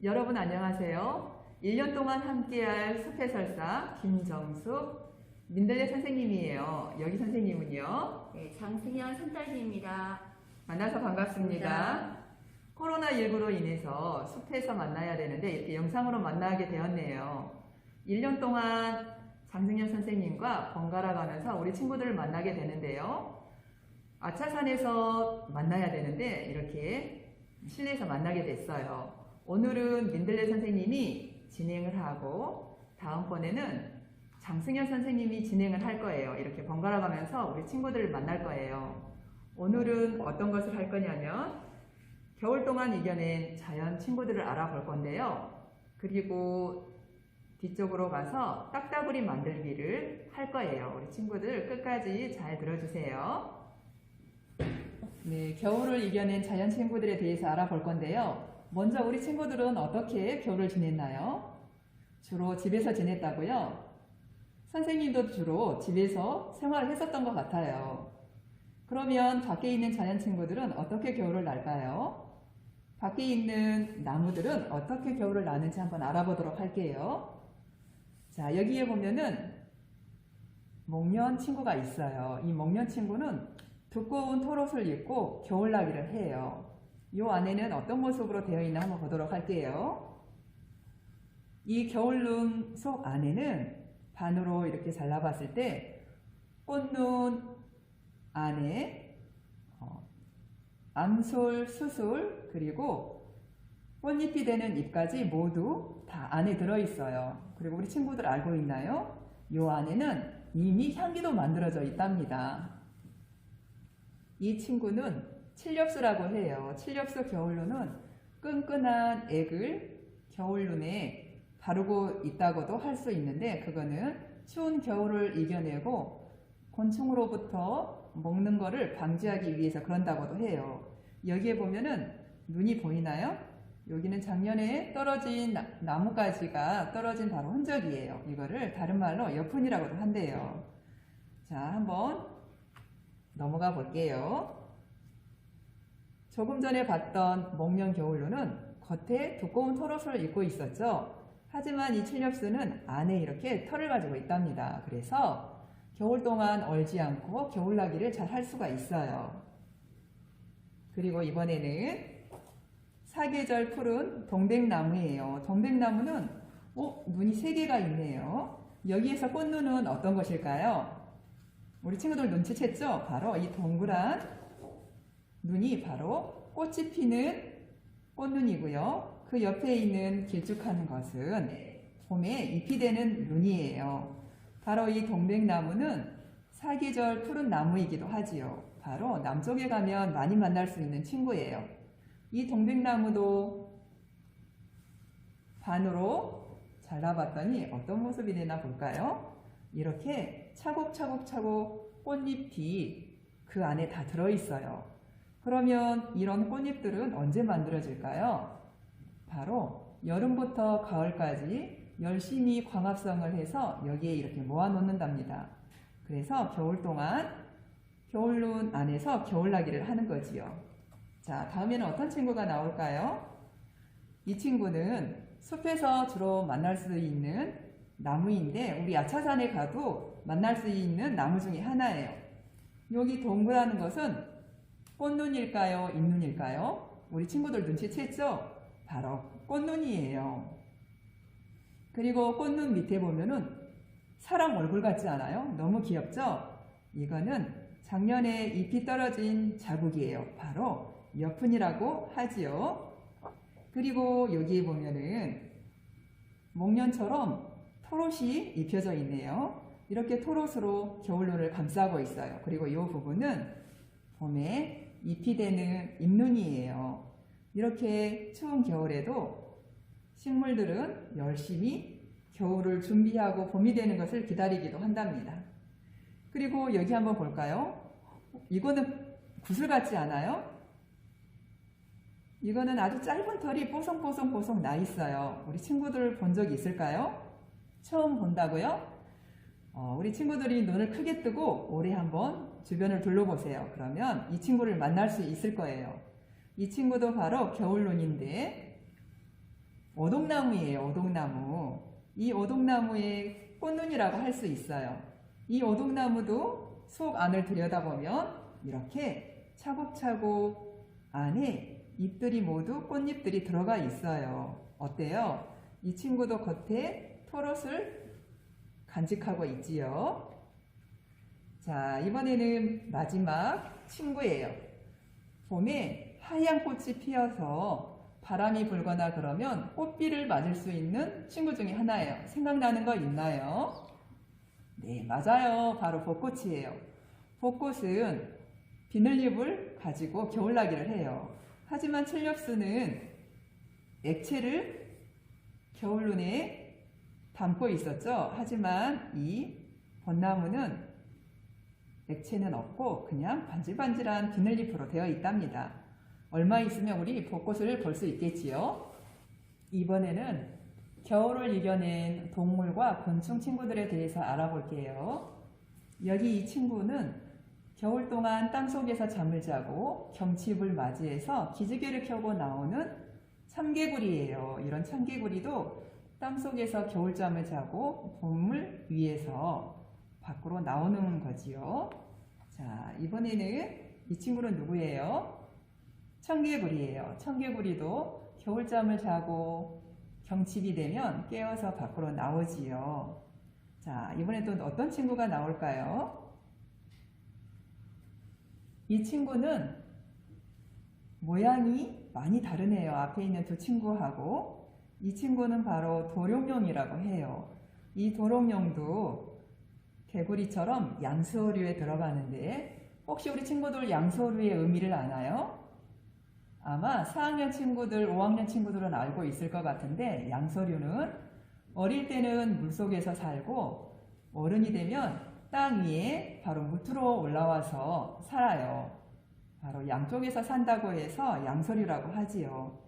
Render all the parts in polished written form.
여러분 안녕하세요. 1년 동안 함께할 숲해설사 김정숙 민들레 선생님이에요. 여기 선생님은요? 네, 장승현 선달기입니다. 만나서 반갑습니다. 코로나19로 인해서 숲에서 만나야 되는데 이렇게 영상으로 만나게 되었네요. 1년 동안 장승현 선생님과 번갈아 가면서 우리 친구들을 만나게 되는데요. 아차산에서 만나야 되는데 이렇게 실내에서 만나게 됐어요. 오늘은 민들레 선생님이 진행을 하고 다음번에는 장승현 선생님이 진행을 할 거예요. 이렇게 번갈아 가면서 우리 친구들을 만날 거예요. 오늘은 어떤 것을 할 거냐면 겨울 동안 이겨낸 자연 친구들을 알아볼 건데요. 그리고 뒤쪽으로 가서 딱따구리 만들기를 할 거예요. 우리 친구들 끝까지 잘 들어주세요. 네, 겨울을 이겨낸 자연 친구들에 대해서 알아볼 건데요. 먼저 우리 친구들은 어떻게 겨울을 지냈나요? 주로 집에서 지냈다고요? 선생님도 주로 집에서 생활을 했었던 것 같아요. 그러면 밖에 있는 자연 친구들은 어떻게 겨울을 날까요? 밖에 있는 나무들은 어떻게 겨울을 나는지 한번 알아보도록 할게요. 자, 여기에 보면은 목련 친구가 있어요. 이 목련 친구는 두꺼운 털옷을 입고 겨울나기를 해요. 이 안에는 어떤 모습으로 되어 있나 한번 보도록 할게요. 이 겨울눈 속 안에는 반으로 이렇게 잘라봤을 때 꽃눈 안에 암솔, 수술, 그리고 꽃잎이 되는 잎까지 모두 다 안에 들어있어요. 그리고 우리 친구들 알고 있나요? 이 안에는 이미 향기도 만들어져 있답니다. 이 친구는 칠렵수라고 해요. 칠렵수 겨울눈은 끈끈한 액을 겨울눈에 바르고 있다고도 할 수 있는데 그거는 추운 겨울을 이겨내고 곤충으로부터 먹는 거를 방지하기 위해서 그런다고도 해요. 여기에 보면은 눈이 보이나요? 여기는 작년에 떨어진 나뭇가지가 떨어진 바로 흔적이에요. 이거를 다른 말로 여푼이라고도 한대요. 자, 한번 넘어가 볼게요. 조금 전에 봤던 목련 겨울눈은 겉에 두꺼운 털옷을 입고 있었죠. 하지만 이 칠렵수는 안에 이렇게 털을 가지고 있답니다. 그래서 겨울 동안 얼지 않고 겨울나기를 잘 할 수가 있어요. 그리고 이번에는 사계절 푸른 동백나무예요. 동백나무는 눈이 3개가 있네요. 여기에서 꽃눈은 어떤 것일까요? 우리 친구들 눈치챘죠? 바로 이 동그란 눈이 바로 꽃이 피는 꽃눈이고요. 그 옆에 있는 길쭉한 것은 봄에 잎이 되는 눈이에요. 바로 이 동백나무는 사계절 푸른 나무이기도 하지요. 바로 남쪽에 가면 많이 만날 수 있는 친구예요. 이 동백나무도 반으로 잘라봤더니 어떤 모습이 되나 볼까요? 이렇게 차곡차곡차곡 꽃잎이 그 안에 다 들어있어요. 그러면 이런 꽃잎들은 언제 만들어질까요? 바로 여름부터 가을까지 열심히 광합성을 해서 여기에 이렇게 모아놓는답니다. 그래서 겨울 동안 겨울눈 안에서 겨울나기를 하는 거지요. 자, 다음에는 어떤 친구가 나올까요? 이 친구는 숲에서 주로 만날 수 있는 나무인데 우리 아차산에 가도 만날 수 있는 나무 중에 하나예요. 여기 동그라는 것은 꽃눈일까요? 잎눈일까요? 우리 친구들 눈치챘죠? 바로 꽃눈이에요. 그리고 꽃눈 밑에 보면은 사람 얼굴 같지 않아요? 너무 귀엽죠? 이거는 작년에 잎이 떨어진 자국이에요. 바로 여푼이라고 하지요. 그리고 여기에 보면은 목련처럼 털옷이 입혀져 있네요. 이렇게 털옷으로 겨울눈을 감싸고 있어요. 그리고 이 부분은 봄에 잎이 되는 잎눈이에요. 이렇게 추운 겨울에도 식물들은 열심히 겨울을 준비하고 봄이 되는 것을 기다리기도 한답니다. 그리고 여기 한번 볼까요? 이거는 구슬 같지 않아요? 이거는 아주 짧은 털이 뽀송뽀송뽀송 나 있어요. 우리 친구들 본 적 있을까요? 처음 본다고요? 우리 친구들이 눈을 크게 뜨고 올해 한번 주변을 둘러보세요. 그러면 이 친구를 만날 수 있을 거예요. 이 친구도 바로 겨울눈인데 오동나무예요. 오동나무. 이 오동나무의 꽃눈이라고 할 수 있어요. 이 오동나무도 속 안을 들여다보면 이렇게 차곡차곡 안에 잎들이 모두 꽃잎들이 들어가 있어요. 어때요? 이 친구도 겉에 토롯을 간직하고 있지요. 자, 이번에는 마지막 친구예요. 봄에 하얀 꽃이 피어서 바람이 불거나 그러면 꽃비를 맞을 수 있는 친구 중에 하나예요. 생각나는 거 있나요? 네, 맞아요. 바로 벚꽃이에요. 벚꽃은 비늘잎을 가지고 겨울나기를 해요. 하지만 첼렵스는 액체를 겨울눈에 담고 있었죠. 하지만 이 벚나무는 액체는 없고 그냥 반질반질한 비늘잎으로 되어 있답니다. 얼마 있으면 우리 벚꽃을 볼 수 있겠지요. 이번에는 겨울을 이겨낸 동물과 곤충 친구들에 대해서 알아볼게요. 여기 이 친구는 겨울 동안 땅속에서 잠을 자고 경칩을 맞이해서 기지개를 켜고 나오는 참개구리예요. 이런 참개구리도 땅속에서 겨울잠을 자고 봄을 위해서 밖으로 나오는 거지요. 자, 이번에는 이 친구는 누구예요? 청개구리예요. 청개구리도 겨울잠을 자고 경칩이 되면 깨어서 밖으로 나오지요. 자, 이번에 또 어떤 친구가 나올까요? 이 친구는 모양이 많이 다르네요. 앞에 있는 두 친구하고. 이 친구는 바로 도룡뇽이라고 해요. 이 도룡뇽도 개구리처럼 양서류에 들어가는데 혹시 우리 친구들 양서류의 의미를 아나요? 아마 4학년 친구들, 5학년 친구들은 알고 있을 것 같은데 양서류는 어릴 때는 물속에서 살고 어른이 되면 땅 위에 바로 무트로 올라와서 살아요. 바로 양쪽에서 산다고 해서 양서류라고 하지요.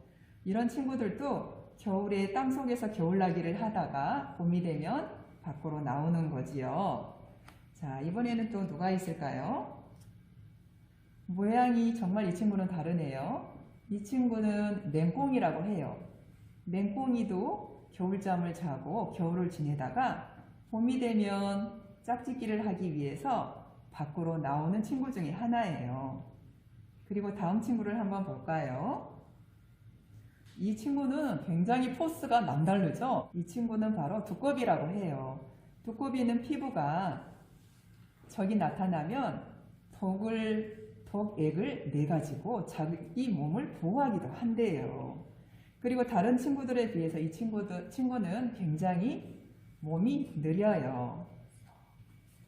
이런 친구들도 겨울에 땅속에서 겨울나기를 하다가 봄이 되면 밖으로 나오는 거지요. 자, 이번에는 또 누가 있을까요? 모양이 정말 이 친구는 다르네요. 이 친구는 맹꽁이라고 해요. 맹꽁이도 겨울잠을 자고 겨울을 지내다가 봄이 되면 짝짓기를 하기 위해서 밖으로 나오는 친구 중에 하나예요. 그리고 다음 친구를 한번 볼까요? 이 친구는 굉장히 포스가 남다르죠? 이 친구는 바로 두꺼비라고 해요. 두꺼비는 피부가 적이 나타나면 독액을 내가지고 자기 몸을 보호하기도 한대요. 그리고 다른 친구들에 비해서 이 친구는 굉장히 몸이 느려요.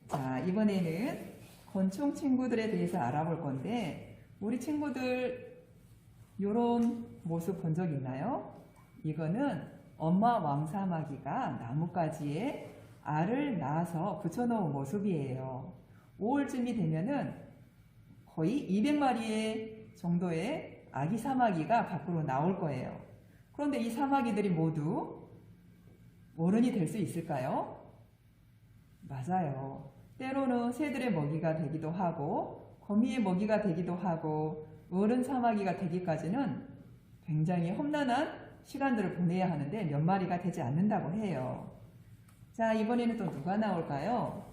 자, 이번에는 곤충 친구들에 대해서 알아볼 건데 우리 친구들 요런 모습 본 적 있나요? 이거는 엄마 왕사마귀가 나뭇가지에 알을 낳아서 붙여놓은 모습이에요. 5월쯤이 되면은 거의 200마리의 정도의 아기 사마귀가 밖으로 나올 거예요. 그런데 이 사마귀들이 모두 어른이 될 수 있을까요? 맞아요. 때로는 새들의 먹이가 되기도 하고 거미의 먹이가 되기도 하고 어른 사마귀가 되기까지는 굉장히 험난한 시간들을 보내야 하는데 몇 마리가 되지 않는다고 해요. 자, 이번에는 또 누가 나올까요?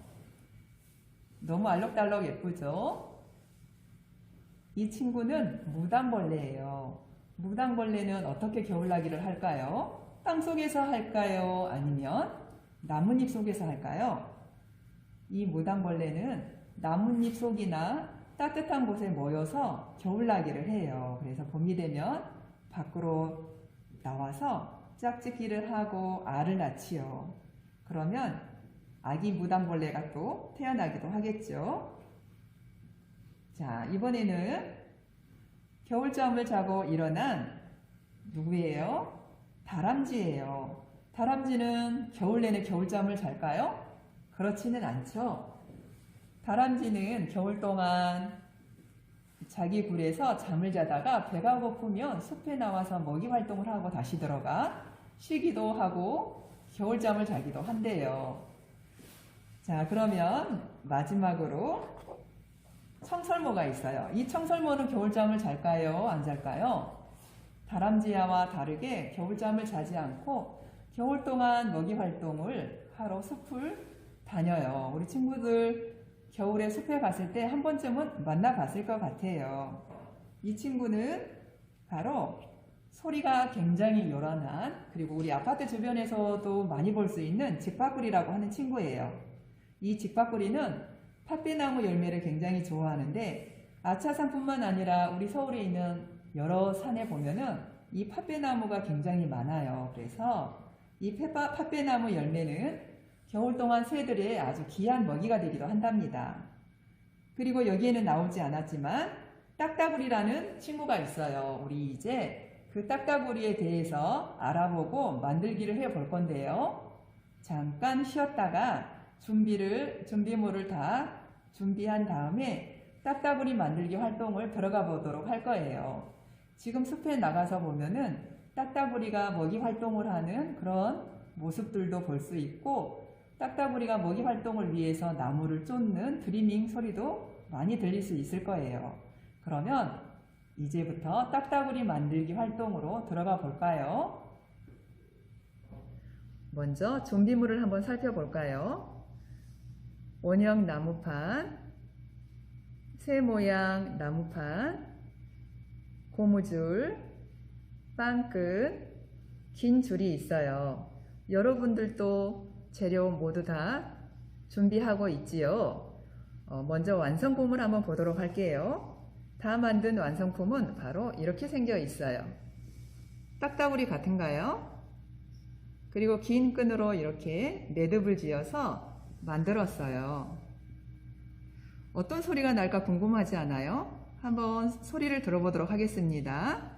너무 알록달록 예쁘죠? 이 친구는 무당벌레예요. 무당벌레는 어떻게 겨울나기를 할까요? 땅속에서 할까요? 아니면 나뭇잎 속에서 할까요? 이 무당벌레는 나뭇잎 속이나 따뜻한 곳에 모여서 겨울나기를 해요. 그래서 봄이 되면 밖으로 나와서 짝짓기를 하고 알을 낳지요. 그러면 아기 무당벌레가 또 태어나기도 하겠죠. 자, 이번에는 겨울잠을 자고 일어난 누구예요? 다람쥐예요. 다람쥐는 겨울 내내 겨울잠을 잘까요? 그렇지는 않죠. 다람쥐는 겨울 동안 자기 굴에서 잠을 자다가 배가 고프면 숲에 나와서 먹이 활동을 하고 다시 들어가 쉬기도 하고 겨울잠을 자기도 한대요. 자, 그러면 마지막으로 청설모가 있어요. 이 청설모는 겨울잠을 잘까요? 안 잘까요? 다람쥐야와 다르게 겨울잠을 자지 않고 겨울 동안 먹이 활동을 하러 숲을 다녀요. 우리 친구들 겨울에 숲에 갔을 때 한 번쯤은 만나봤을 것 같아요. 이 친구는 바로 소리가 굉장히 요란한, 그리고 우리 아파트 주변에서도 많이 볼 수 있는 직박구리라고 하는 친구예요. 이 직박구리는 팥배나무 열매를 굉장히 좋아하는데 아차산뿐만 아니라 우리 서울에 있는 여러 산에 보면은 이 팥배나무가 굉장히 많아요. 그래서 이 팥배나무 열매는 겨울 동안 새들의 아주 귀한 먹이가 되기도 한답니다. 그리고 여기에는 나오지 않았지만 딱따구리라는 친구가 있어요. 우리 이제 그 딱따구리에 대해서 알아보고 만들기를 해볼 건데요. 잠깐 쉬었다가 준비물을 다 준비한 다음에 딱따구리 만들기 활동을 들어가 보도록 할 거예요. 지금 숲에 나가서 보면은 딱따구리가 먹이 활동을 하는 그런 모습들도 볼 수 있고, 딱따구리가 먹이 활동을 위해서 나무를 쫓는 드리밍 소리도 많이 들릴 수 있을 거예요. 그러면 이제부터 딱따구리 만들기 활동으로 들어가 볼까요? 먼저 준비물을 한번 살펴볼까요? 원형 나무판, 새 모양 나무판, 고무줄, 빵끝, 긴 줄이 있어요. 여러분들도 재료 모두 다 준비하고 있지요? 먼저 완성품을 한번 보도록 할게요. 다 만든 완성품은 바로 이렇게 생겨 있어요. 딱따구리 같은가요? 그리고 긴 끈으로 이렇게 매듭을 지어서 만들었어요. 어떤 소리가 날까 궁금하지 않아요? 한번 소리를 들어보도록 하겠습니다.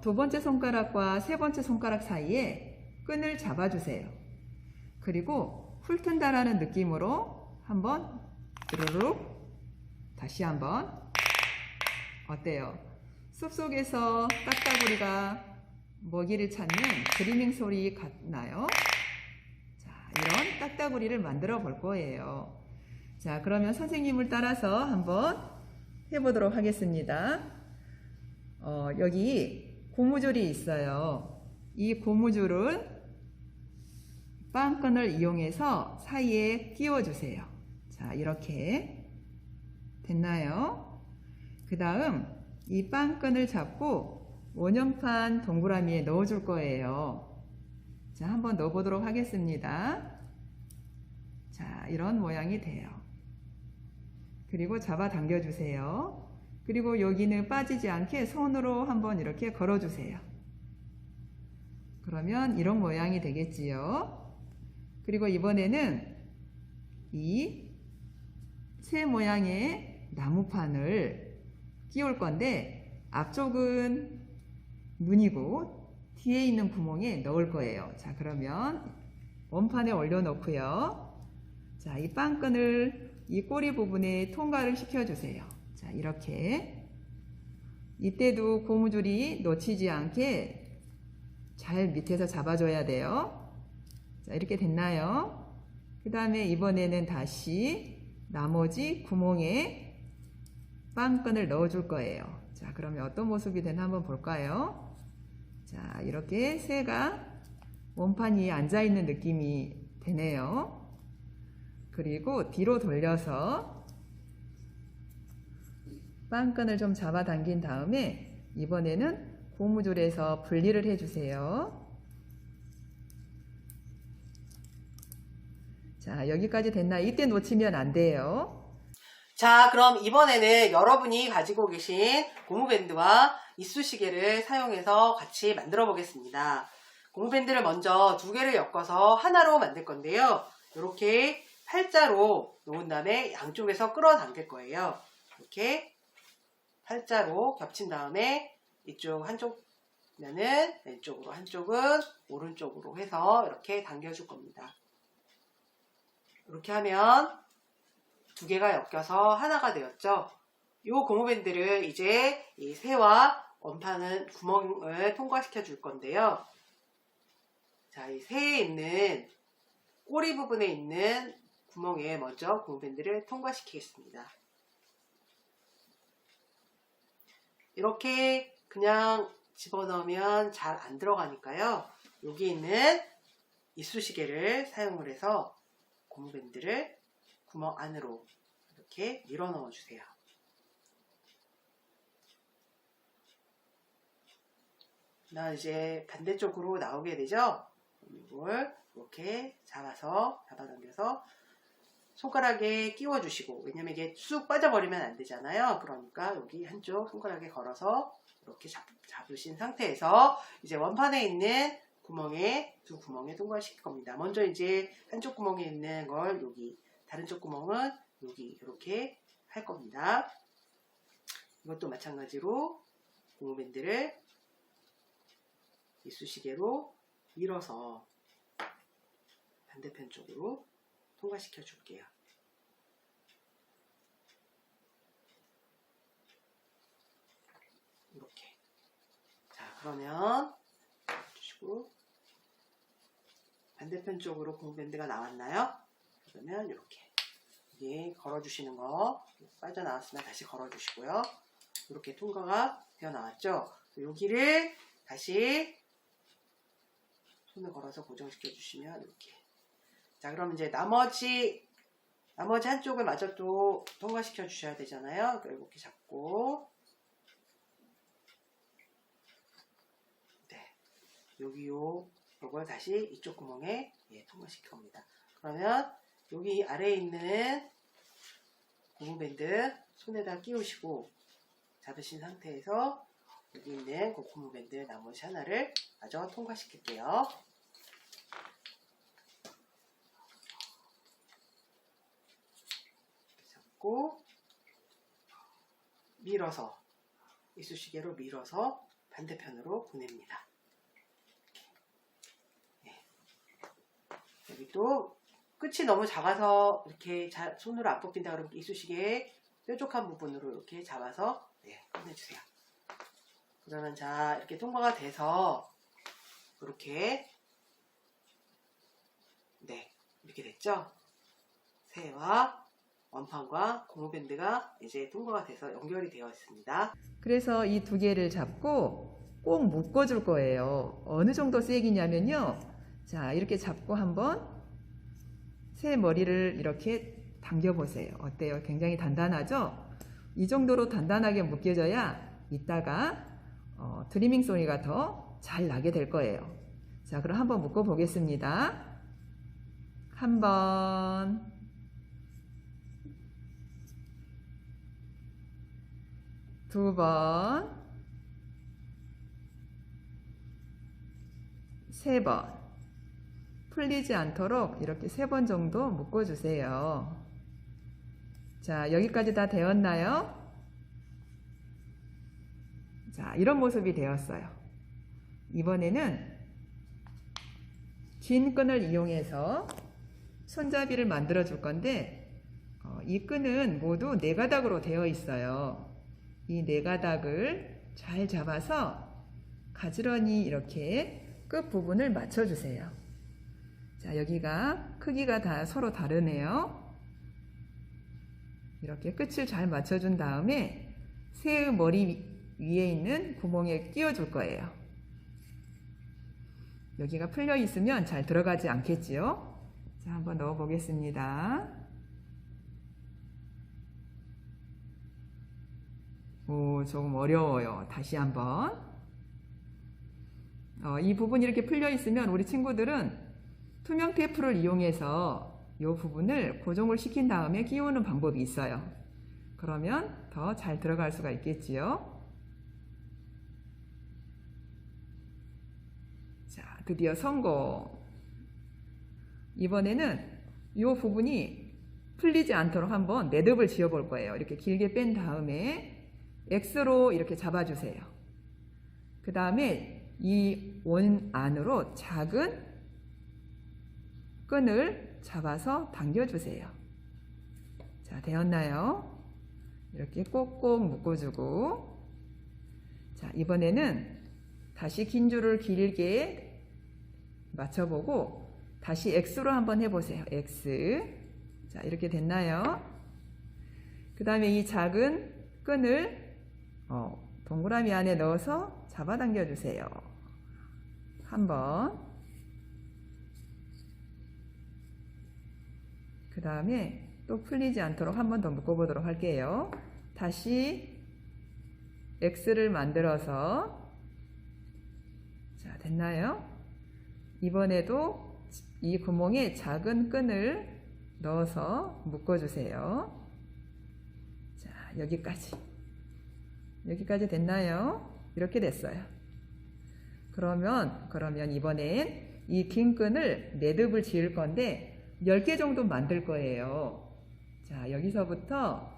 두 번째 손가락과 세 번째 손가락 사이에 끈을 잡아주세요. 그리고 훑은다라는 느낌으로 한번 뚜루룩, 다시 한번. 어때요? 숲속에서 딱따구리가 먹이를 찾는 드리밍 소리 같나요? 자, 이런 딱따구리를 만들어 볼 거예요. 자, 그러면 선생님을 따라서 한번 해보도록 하겠습니다. 여기 고무줄이 있어요. 이 고무줄을 빵끈을 이용해서 사이에 끼워주세요. 자, 이렇게 됐나요? 그 다음 이 빵끈을 잡고 원형판 동그라미에 넣어줄 거예요. 자, 한번 넣어보도록 하겠습니다. 자, 이런 모양이 돼요. 그리고 잡아 당겨주세요. 그리고 여기는 빠지지 않게 손으로 한번 이렇게 걸어주세요. 그러면 이런 모양이 되겠지요. 그리고 이번에는 이 새 모양의 나무판을 끼울 건데 앞쪽은 눈이고 뒤에 있는 구멍에 넣을 거예요. 자, 그러면 원판에 올려놓고요. 자, 이 빵끈을 이 꼬리 부분에 통과를 시켜주세요. 자, 이렇게. 이때도 고무줄이 놓치지 않게 잘 밑에서 잡아줘야 돼요. 자, 이렇게 됐나요? 그 다음에 이번에는 다시 나머지 구멍에 빵끈을 넣어줄 거예요. 자, 그러면 어떤 모습이 되나 한번 볼까요? 자, 이렇게 새가 원판 위에 앉아있는 느낌이 되네요. 그리고 뒤로 돌려서 빵끈을 좀 잡아당긴 다음에 이번에는 고무줄에서 분리를 해주세요. 자, 여기까지 됐나요? 이때 놓치면 안 돼요. 자, 그럼 이번에는 여러분이 가지고 계신 고무밴드와 이쑤시개를 사용해서 같이 만들어 보겠습니다. 고무밴드를 먼저 두 개를 엮어서 하나로 만들 건데요. 이렇게 팔자로 놓은 다음에 양쪽에서 끌어당길 거예요. 이렇게 팔자로 겹친 다음에 이쪽 한쪽면은 왼쪽으로, 한쪽은 오른쪽으로 해서 이렇게 당겨줄 겁니다. 이렇게 하면 두 개가 엮여서 하나가 되었죠. 이 고무밴드를 이제 이 새와 원판은 구멍을 통과시켜 줄 건데요. 자, 이 새에 있는 꼬리 부분에 있는 구멍에 먼저 고무밴드를 통과시키겠습니다. 이렇게 그냥 집어넣으면 잘 안 들어가니까요. 여기 있는 이쑤시개를 사용을 해서 고무밴드를 구멍 안으로 이렇게 밀어 넣어 주세요. 나 이제 반대쪽으로 나오게 되죠. 이걸 이렇게 잡아당겨서 손가락에 끼워 주시고, 왜냐면 이게 쑥 빠져버리면 안 되잖아요. 그러니까 여기 한쪽 손가락에 걸어서 이렇게 잡으신 상태에서 이제 원판에 있는 두 구멍에 통과시킬 겁니다. 먼저 이제 한쪽 구멍에 있는 걸 여기, 다른 쪽 구멍은 여기 이렇게 할 겁니다. 이것도 마찬가지로 고무밴드를 이쑤시개로 밀어서 반대편 쪽으로 통과시켜 줄게요. 이렇게. 자, 그러면 주시고 반대편 쪽으로 고무밴드가 나왔나요? 그러면 이렇게 걸어주시는 거, 빠져나왔으면 다시 걸어주시고요. 이렇게 통과가 되어 나왔죠? 여기를 다시 손을 걸어서 고정시켜 주시면 이렇게. 자, 그럼 이제 나머지 한쪽을 마저 또 통과시켜 주셔야 되잖아요. 이렇게 잡고, 네, 요걸 다시 이쪽 구멍에 통과시켜 옵니다. 그러면 여기 아래에 있는 고무밴드 손에다 끼우시고 잡으신 상태에서 여기 있는 그 고무밴드 나머지 하나를 마저 통과시킬게요. 잡고 밀어서, 이쑤시개로 밀어서 반대편으로 보냅니다. 네. 여기 또 끝이 너무 작아서 이렇게 손으로 안 뽑힌다 그러면 이쑤시개 뾰족한 부분으로 이렇게 잡아서 꺼내주세요. 그러면 자, 이렇게 통과가 돼서 이렇게 이렇게 됐죠? 새와 원판과 고무밴드가 이제 통과가 돼서 연결이 되어 있습니다. 그래서 이 두 개를 잡고 꼭 묶어줄 거예요. 어느 정도 세기냐면요. 자, 이렇게 잡고 한번 새 머리를 이렇게 당겨보세요. 어때요? 굉장히 단단하죠? 이 정도로 단단하게 묶여져야 이따가 드리밍 소리가 더 잘 나게 될 거예요. 자, 그럼 한번 묶어 보겠습니다. 한 번, 두 번, 세 번. 풀리지 않도록 이렇게 3번 정도 묶어주세요. 자, 여기까지 다 되었나요? 자, 이런 모습이 되었어요. 이번에는 긴 끈을 이용해서 손잡이를 만들어 줄 건데, 이 끈은 모두 4가닥으로 되어 있어요. 이 4가닥을 잘 잡아서 가지런히 이렇게 끝 부분을 맞춰 주세요. 자, 여기가 크기가 다 서로 다르네요. 이렇게 끝을 잘 맞춰준 다음에 새의 머리 위에 있는 구멍에 끼워 줄 거예요. 여기가 풀려 있으면 잘 들어가지 않겠지요? 자, 한번 넣어 보겠습니다. 오, 조금 어려워요. 다시 한번. 이 부분이 이렇게 풀려 있으면 우리 친구들은 투명 테이프를 이용해서 이 부분을 고정을 시킨 다음에 끼우는 방법이 있어요. 그러면 더 잘 들어갈 수가 있겠지요. 자, 드디어 성공. 이번에는 이 부분이 풀리지 않도록 한번 매듭을 지어 볼 거예요. 이렇게 길게 뺀 다음에 X로 이렇게 잡아주세요. 그 다음에 이 원 안으로 작은 끈을 잡아서 당겨주세요. 자, 되었나요? 이렇게 꼭꼭 묶어주고, 자, 이번에는 다시 긴 줄을 길게 맞춰보고 다시 X로 한번 해보세요. X. 자, 이렇게 됐나요? 그 다음에 이 작은 끈을 동그라미 안에 넣어서 잡아당겨 주세요. 한 번. 그 다음에 또 풀리지 않도록 한 번 더 묶어보도록 할게요. 다시 X를 만들어서, 자, 됐나요? 이번에도 이 구멍에 작은 끈을 넣어서 묶어주세요. 자, 여기까지 됐나요? 이렇게 됐어요. 그러면 이번엔 이 긴 끈을 매듭을 지을 건데 10개 정도 만들 거예요. 자, 여기서부터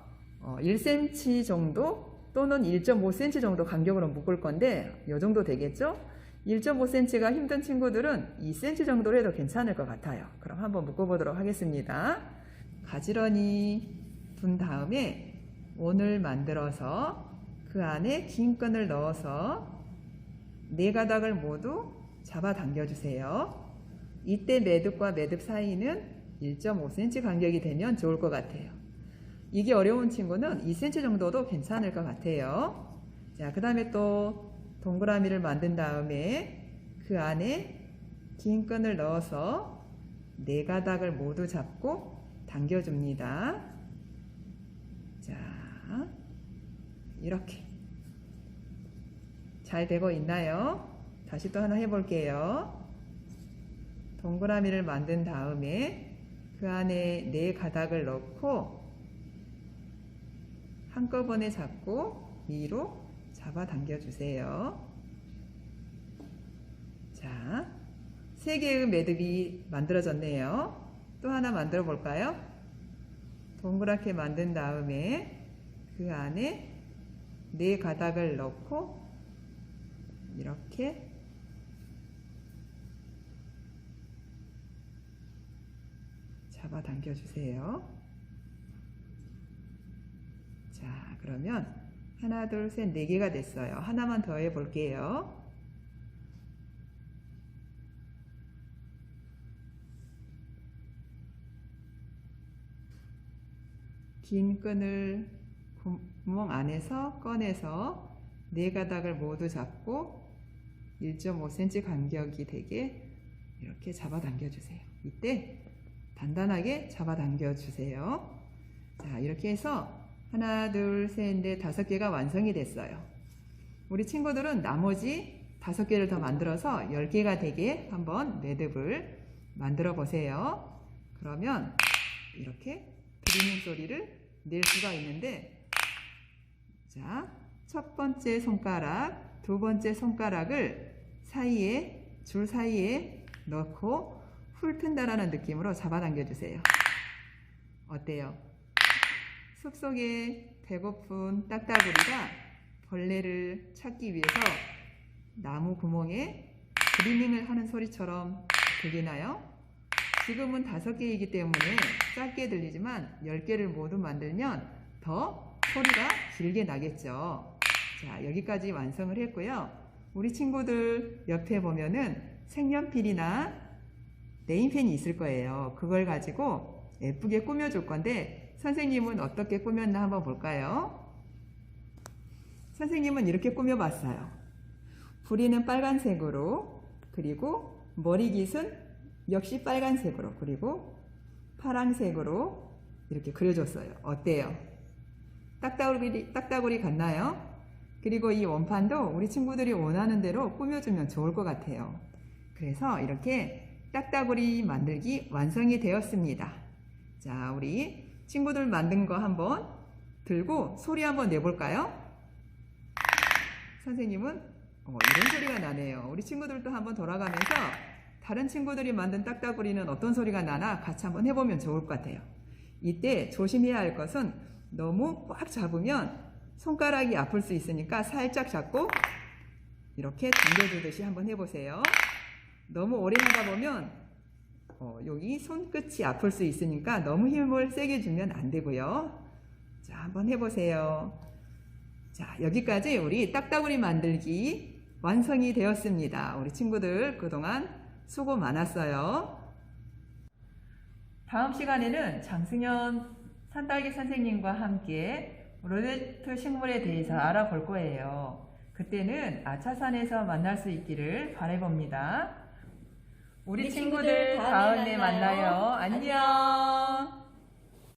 1cm 정도 또는 1.5cm 정도 간격으로 묶을 건데 이 정도 되겠죠? 1.5cm가 힘든 친구들은 2cm 정도로 해도 괜찮을 것 같아요. 그럼 한번 묶어보도록 하겠습니다. 가지런히 둔 다음에 원을 만들어서 그 안에 긴 끈을 넣어서 4가닥을 모두 잡아당겨 주세요. 이때 매듭과 매듭 사이는 1.5cm 간격이 되면 좋을 것 같아요. 이게 어려운 친구는 2cm 정도도 괜찮을 것 같아요. 자, 그 다음에 또 동그라미를 만든 다음에 그 안에 긴 끈을 넣어서 4가닥을 모두 잡고 당겨줍니다. 자, 이렇게 잘 되고 있나요? 다시 또 하나 해볼게요. 동그라미를 만든 다음에 그 안에 4가닥을 넣고 한꺼번에 잡고 위로 잡아당겨 주세요. 자, 3개의 매듭이 만들어졌네요. 또 하나 만들어 볼까요? 동그랗게 만든 다음에 그 안에 4가닥을 넣고 이렇게 잡아당겨 주세요. 자, 그러면 하나, 둘, 셋, 4개가 됐어요. 하나만 더 해볼게요. 긴 끈을 구멍 안에서 꺼내서 4가닥을 모두 잡고 1.5cm 간격이 되게 이렇게 잡아당겨 주세요. 이때 단단하게 잡아당겨 주세요. 자, 이렇게 해서 하나, 둘, 셋, 넷, 5개가 완성이 됐어요. 우리 친구들은 나머지 5개를 더 만들어서 10개가 되게 한번 매듭을 만들어 보세요. 그러면 이렇게 드리는 소리를 낼 수가 있는데, 자, 첫 번째 손가락, 두 번째 손가락을 줄 사이에 넣고 훑은다라는 느낌으로 잡아당겨 주세요. 어때요? 숲속에 배고픈 딱따구리가 벌레를 찾기 위해서 나무 구멍에 드리밍을 하는 소리처럼 들리나요? 지금은 5개이기 때문에 짧게 들리지만 10개를 모두 만들면 더 소리가 길게 나겠죠. 자, 여기까지 완성을 했고요. 우리 친구들 옆에 보면은 색연필이나 네임펜이 있을 거예요. 그걸 가지고 예쁘게 꾸며줄 건데 선생님은 어떻게 꾸몄나 한번 볼까요? 선생님은 이렇게 꾸며봤어요. 부리는 빨간색으로, 그리고 머리깃은 역시 빨간색으로, 그리고 파란색으로 이렇게 그려줬어요. 어때요? 딱따구리 같나요? 그리고 이 원판도 우리 친구들이 원하는 대로 꾸며주면 좋을 것 같아요. 그래서 이렇게 딱따구리 만들기 완성이 되었습니다. 자, 우리 친구들 만든 거 한번 들고 소리 한번 내볼까요? 선생님은 이런 소리가 나네요. 우리 친구들도 한번 돌아가면서 다른 친구들이 만든 딱따구리는 어떤 소리가 나나 같이 한번 해보면 좋을 것 같아요. 이때 조심해야 할 것은 너무 꽉 잡으면 손가락이 아플 수 있으니까 살짝 잡고 이렇게 당겨주듯이 한번 해보세요. 너무 오래 하다 보면 여기 손끝이 아플 수 있으니까 너무 힘을 세게 주면 안 되고요. 자, 한번 해보세요. 자, 여기까지 우리 딱따구리 만들기 완성이 되었습니다. 우리 친구들 그동안 수고 많았어요. 다음 시간에는 장승현 산딸기 선생님과 함께 로제트 식물에 대해서 알아볼 거예요. 그때는 아차산에서 만날 수 있기를 바라봅니다. 우리 우리 친구들 친구들 다음에 다음에 만나요. 만나요. 안녕.